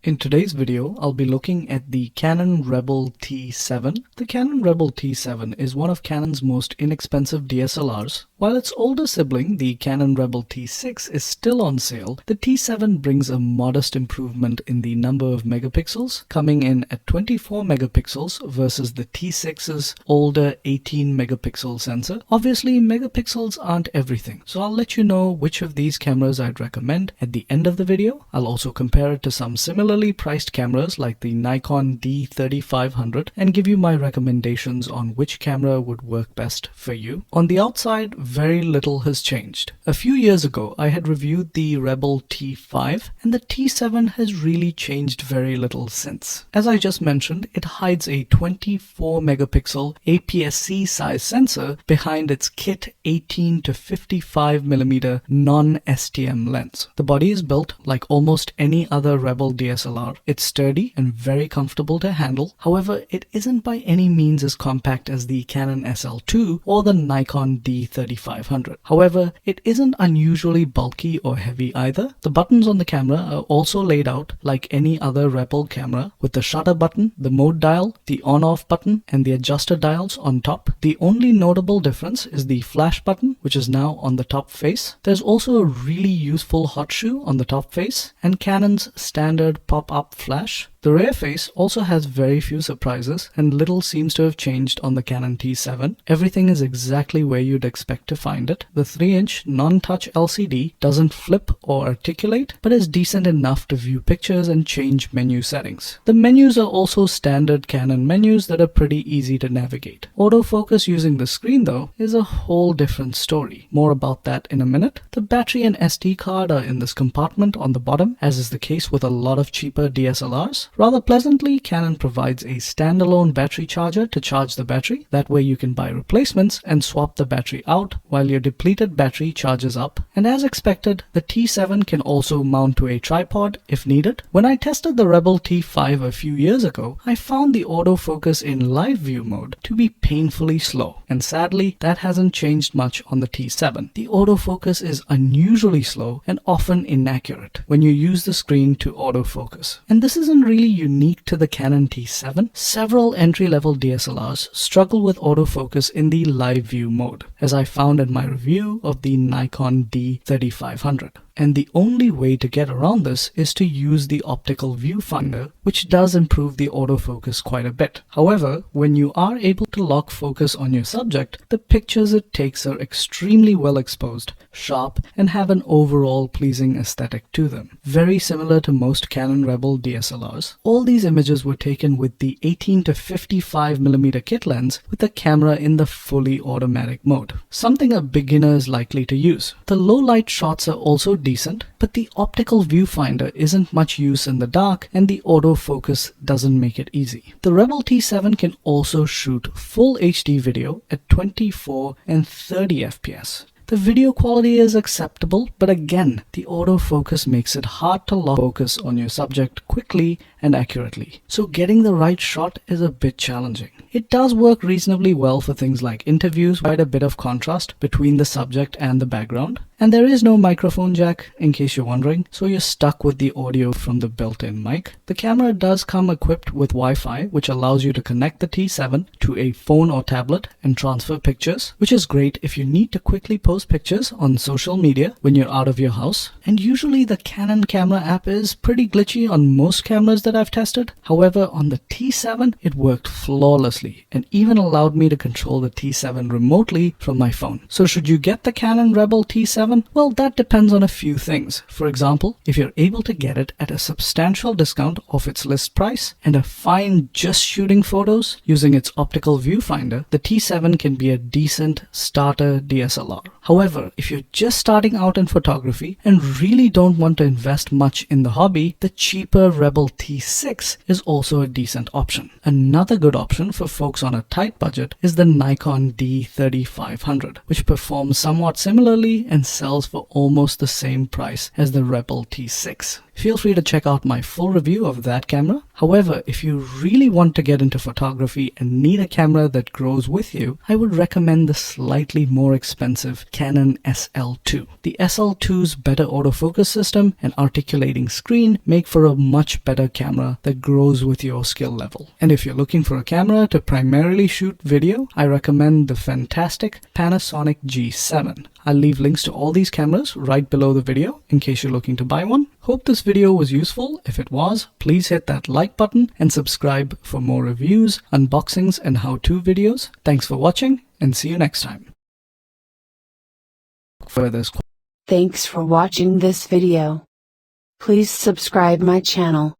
In today's video, I'll be looking at the Canon Rebel T7. The Canon Rebel T7 is one of Canon's most inexpensive DSLRs. While its older sibling, the Canon Rebel T6, is still on sale, the T7 brings a modest improvement in the number of megapixels, coming in at 24 megapixels versus the T6's older 18 megapixel sensor. Obviously, megapixels aren't everything, so I'll let you know which of these cameras I'd recommend at the end of the video. I'll also compare it to some similarly priced cameras like the Nikon D3500 and give you my recommendations on which camera would work best for you. On the outside, very little has changed. A few years ago, I had reviewed the Rebel T5 and the T7 has really changed very little since. As I just mentioned, it hides a 24 megapixel APS-C size sensor behind its kit 18 to 55mm non-STM lens. The body is built like almost any other Rebel DSLR. It's sturdy and very comfortable to handle. However, it isn't by any means as compact as the Canon SL2 or the Nikon D3500. However, it isn't unusually bulky or heavy either. The buttons on the camera are also laid out like any other Rebel camera, with the shutter button, the mode dial, the on-off button, and the adjuster dials on top. The only notable difference is the flash button, which is now on the top face. There's also a really useful hot shoe on the top face, and Canon's standard pop-up flash. The rear face also has very few surprises, and little seems to have changed on the Canon T7. Everything is exactly where you'd expect to find it. The 3-inch non-touch LCD doesn't flip or articulate, but is decent enough to view pictures and change menu settings. The menus are also standard Canon menus that are pretty easy to navigate. Autofocus using the screen, though, is a whole different story. More about that in a minute. The battery and SD card are in this compartment on the bottom, as is the case with a lot of cheaper DSLRs. Rather pleasantly, Canon provides a standalone battery charger to charge the battery. That way you can buy replacements and swap the battery out while your depleted battery charges up. And as expected, the T7 can also mount to a tripod if needed. When I tested the Rebel T5 a few years ago, I found the autofocus in live view mode to be painfully slow. And sadly, that hasn't changed much on the T7. The autofocus is unusually slow and often inaccurate when you use the screen to autofocus. And this isn't really unique to the Canon T7. Several entry-level DSLRs struggle with autofocus in the live view mode, as I found in my review of the Nikon D3500. And the only way to get around this is to use the optical viewfinder, which does improve the autofocus quite a bit. However, when you are able to lock focus on your subject, the pictures it takes are extremely well exposed, sharp, and have an overall pleasing aesthetic to them. Very similar to most Canon Rebel DSLRs. All these images were taken with the 18 to 55mm kit lens with the camera in the fully automatic mode, something a beginner is likely to use. The low light shots are also decent, but the optical viewfinder isn't much use in the dark and the autofocus doesn't make it easy. The Rebel T7 can also shoot full HD video at 24 and 30 FPS. The video quality is acceptable, but again, the autofocus makes it hard to lock focus on your subject quickly and accurately. So getting the right shot is a bit challenging. It does work reasonably well for things like interviews, quite a bit of contrast between the subject and the background. And there is no microphone jack, in case you're wondering, so you're stuck with the audio from the built-in mic. The camera does come equipped with Wi-Fi, which allows you to connect the T7 to a phone or tablet and transfer pictures, which is great if you need to quickly post pictures on social media when you're out of your house. And usually the Canon camera app is pretty glitchy on most cameras that I've tested. However, on the T7, it worked flawlessly and even allowed me to control the T7 remotely from my phone. So should you get the Canon Rebel T7? Well, that depends on a few things. For example, if you're able to get it at a substantial discount off its list price and are fine just shooting photos using its optical viewfinder, the T7 can be a decent starter DSLR. However, if you're just starting out in photography and really don't want to invest much in the hobby, the cheaper Rebel T6 is also a decent option. Another good option for folks on a tight budget is the Nikon D3500, which performs somewhat similarly and sells for almost the same price as the Rebel T6. feel free to check out my full review of that camera. However, if you really want to get into photography and need a camera that grows with you, I would recommend the slightly more expensive Canon SL2. The SL2's better autofocus system and articulating screen make for a much better camera that grows with your skill level. And if you're looking for a camera to primarily shoot video, I recommend the fantastic Panasonic G7. I'll leave links to all these cameras right below the video in case you're looking to buy one. Hope this video was useful. If it was, please hit that like button and subscribe for more reviews, unboxings, and how-to videos. Thanks for watching and see you next time. Thanks for watching this video. Please subscribe my channel.